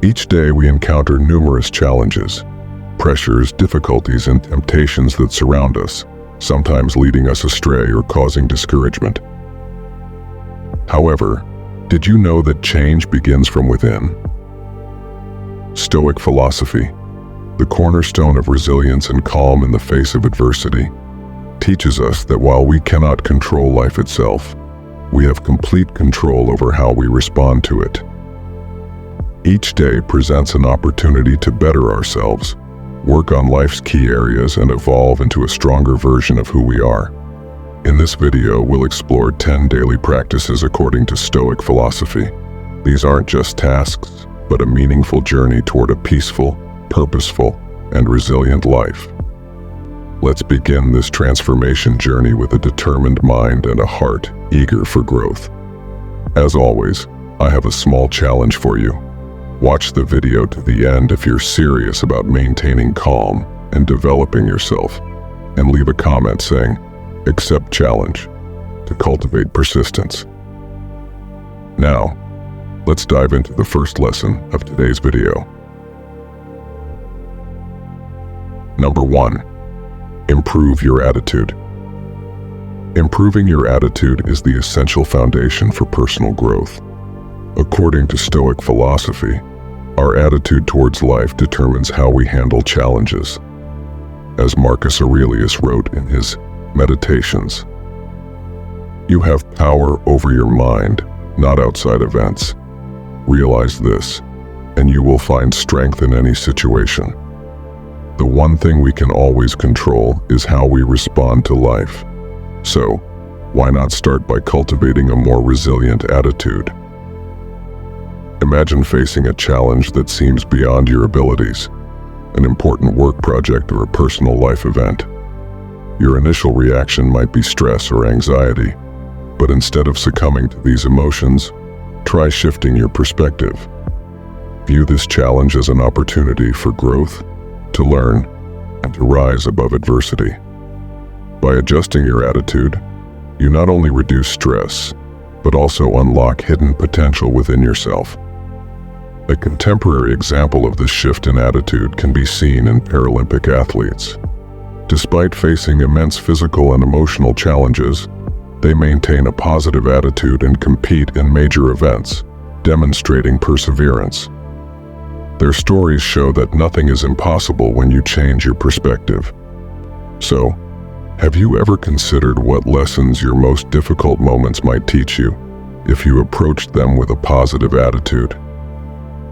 Each day we encounter numerous challenges, pressures, difficulties, and temptations that surround us, sometimes leading us astray or causing discouragement. However, did you know that change begins from within? Stoic philosophy, the cornerstone of resilience and calm in the face of adversity, teaches us that while we cannot control life itself, we have complete control over how we respond to it. Each day presents an opportunity to better ourselves, work on life's key areas, and evolve into a stronger version of who we are. In this video, we'll explore 10 daily practices according to Stoic philosophy. These aren't just tasks, but a meaningful journey toward a peaceful, purposeful, and resilient life. Let's begin this transformation journey with a determined mind and a heart eager for growth. As always, I have a small challenge for you. Watch the video to the end if you're serious about maintaining calm and developing yourself, and leave a comment saying, "Accept challenge," to cultivate persistence. Now, let's dive into the first lesson of today's video. Number 1. Improve your attitude. Improving your attitude is the essential foundation for personal growth. According to Stoic philosophy, our attitude towards life determines how we handle challenges. As Marcus Aurelius wrote in his Meditations, "You have power over your mind, not outside events. Realize this, and you will find strength in any situation." The one thing we can always control is how we respond to life. So, why not start by cultivating a more resilient attitude? Imagine facing a challenge that seems beyond your abilities, an important work project or a personal life event. Your initial reaction might be stress or anxiety, but instead of succumbing to these emotions, try shifting your perspective. View this challenge as an opportunity for growth, to learn, and to rise above adversity. By adjusting your attitude, you not only reduce stress, but also unlock hidden potential within yourself. A contemporary example of this shift in attitude can be seen in Paralympic athletes. Despite facing immense physical and emotional challenges, they maintain a positive attitude and compete in major events, demonstrating perseverance. Their stories show that nothing is impossible when you change your perspective. So, have you ever considered what lessons your most difficult moments might teach you if you approached them with a positive attitude?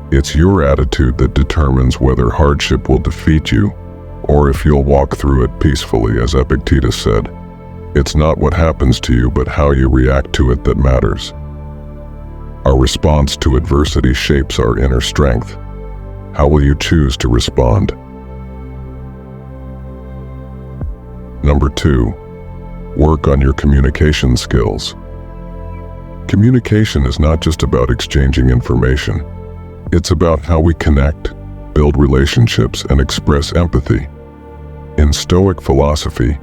It's your attitude that determines whether hardship will defeat you or if you'll walk through it peacefully, as Epictetus said. It's not what happens to you, but how you react to it that matters. Our response to adversity shapes our inner strength. How will you choose to respond? Number 2. Work on your communication skills. Communication is not just about exchanging information. It's about how we connect, build relationships, and express empathy. In Stoic philosophy,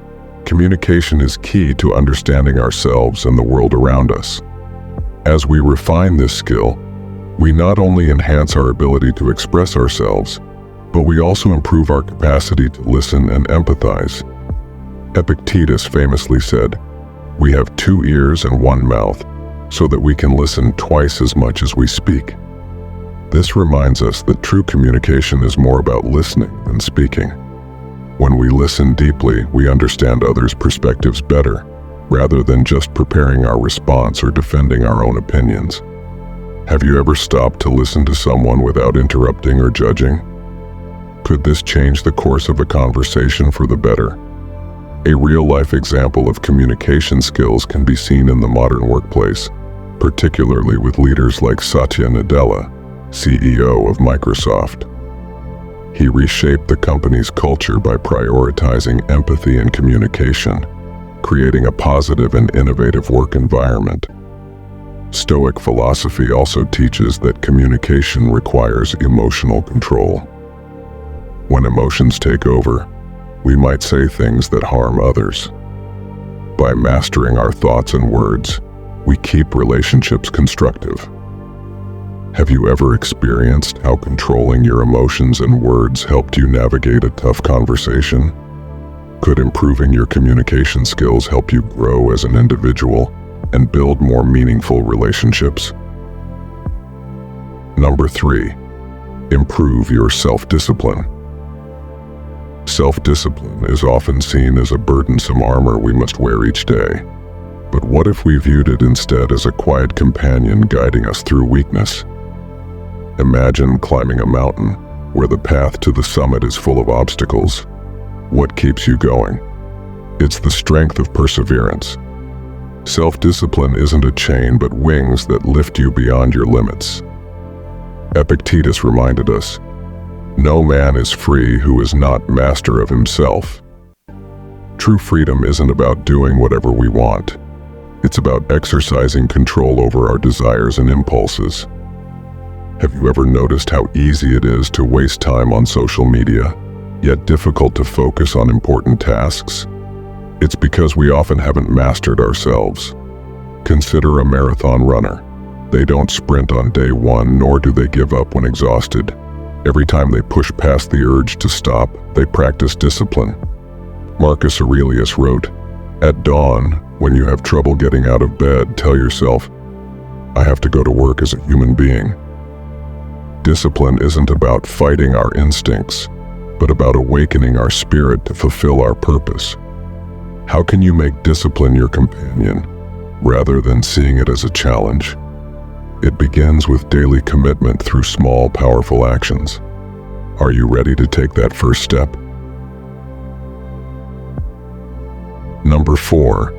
communication is key to understanding ourselves and the world around us. As we refine this skill, we not only enhance our ability to express ourselves, but we also improve our capacity to listen and empathize. Epictetus famously said, "We have 2 ears and 1 mouth, so that we can listen twice as much as we speak." This reminds us that true communication is more about listening than speaking. When we listen deeply, we understand others' perspectives better, rather than just preparing our response or defending our own opinions. Have you ever stopped to listen to someone without interrupting or judging? Could this change the course of a conversation for the better? A real-life example of communication skills can be seen in the modern workplace, particularly with leaders like Satya Nadella, CEO of Microsoft. He reshaped the company's culture by prioritizing empathy and communication, creating a positive and innovative work environment. Stoic philosophy also teaches that communication requires emotional control. When emotions take over, we might say things that harm others. By mastering our thoughts and words, we keep relationships constructive. Have you ever experienced how controlling your emotions and words helped you navigate a tough conversation? Could improving your communication skills help you grow as an individual and build more meaningful relationships? Number 3, improve your self-discipline. Self-discipline is often seen as a burdensome armor we must wear each day. But what if we viewed it instead as a quiet companion guiding us through weakness? Imagine climbing a mountain where the path to the summit is full of obstacles. What keeps you going? It's the strength of perseverance. Self-discipline isn't a chain but wings that lift you beyond your limits. Epictetus reminded us, "No man is free who is not master of himself." True freedom isn't about doing whatever we want. It's about exercising control over our desires and impulses. Have you ever noticed how easy it is to waste time on social media, yet difficult to focus on important tasks? It's because we often haven't mastered ourselves. Consider a marathon runner. They don't sprint on day one, nor do they give up when exhausted. Every time they push past the urge to stop, they practice discipline. Marcus Aurelius wrote, "At dawn, when you have trouble getting out of bed, tell yourself, 'I have to go to work as a human being.'" Discipline isn't about fighting our instincts, but about awakening our spirit to fulfill our purpose. How can you make discipline your companion, rather than seeing it as a challenge? It begins with daily commitment through small, powerful actions. Are you ready to take that first step? Number 4,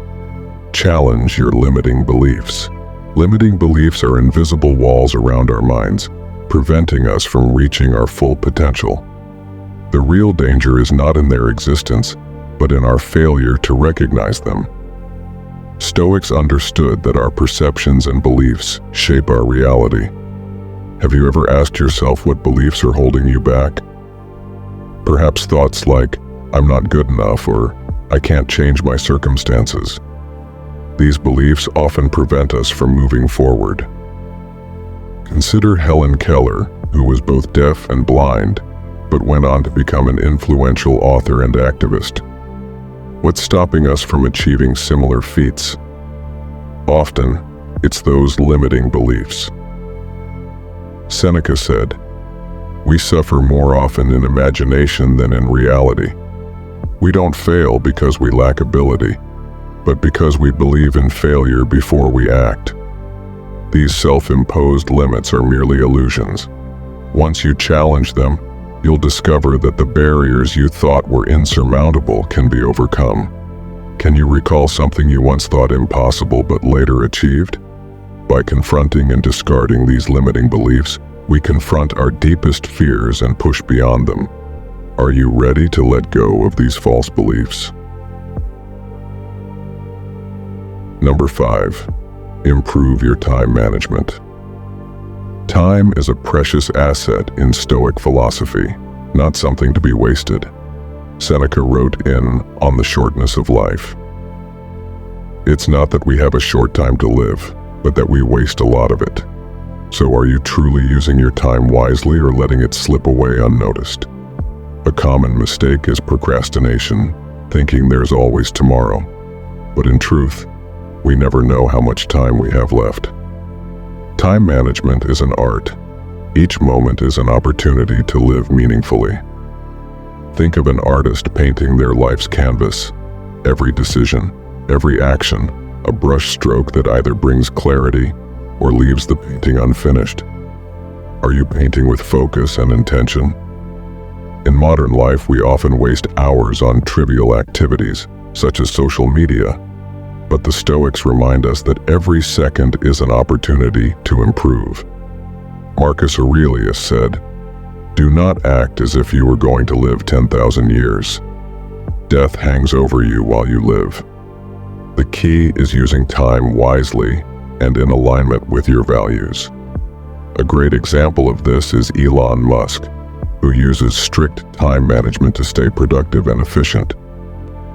challenge your limiting beliefs. Limiting beliefs are invisible walls around our minds, preventing us from reaching our full potential. The real danger is not in their existence, but in our failure to recognize them. Stoics understood that our perceptions and beliefs shape our reality. Have you ever asked yourself what beliefs are holding you back? Perhaps thoughts like, "I'm not good enough," or "I can't change my circumstances." These beliefs often prevent us from moving forward. Consider Helen Keller, who was both deaf and blind, but went on to become an influential author and activist. What's stopping us from achieving similar feats? Often, it's those limiting beliefs. Seneca said, "We suffer more often in imagination than in reality." We don't fail because we lack ability, but because we believe in failure before we act. These self-imposed limits are merely illusions. Once you challenge them, you'll discover that the barriers you thought were insurmountable can be overcome. Can you recall something you once thought impossible but later achieved? By confronting and discarding these limiting beliefs, we confront our deepest fears and push beyond them. Are you ready to let go of these false beliefs? Number 5, improve your time management. Time is a precious asset in Stoic philosophy, not something to be wasted. Seneca wrote in On the Shortness of Life, "It's not that we have a short time to live, but that we waste a lot of it." So are you truly using your time wisely or letting it slip away unnoticed? A common mistake is procrastination, thinking there's always tomorrow. But in truth, we never know how much time we have left. Time management is an art. Each moment is an opportunity to live meaningfully. Think of an artist painting their life's canvas. Every decision, every action, a brush stroke that either brings clarity or leaves the painting unfinished. Are you painting with focus and intention? In modern life, we often waste hours on trivial activities, such as social media. But the Stoics remind us that every second is an opportunity to improve. Marcus Aurelius said, "Do not act as if you were going to live 10,000 years. Death hangs over you while you live." The key is using time wisely and in alignment with your values. A great example of this is Elon Musk, who uses strict time management to stay productive and efficient.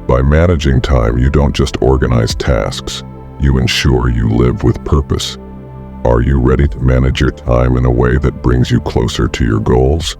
By managing time, you don't just organize tasks, you ensure you live with purpose. Are you ready to manage your time in a way that brings you closer to your goals?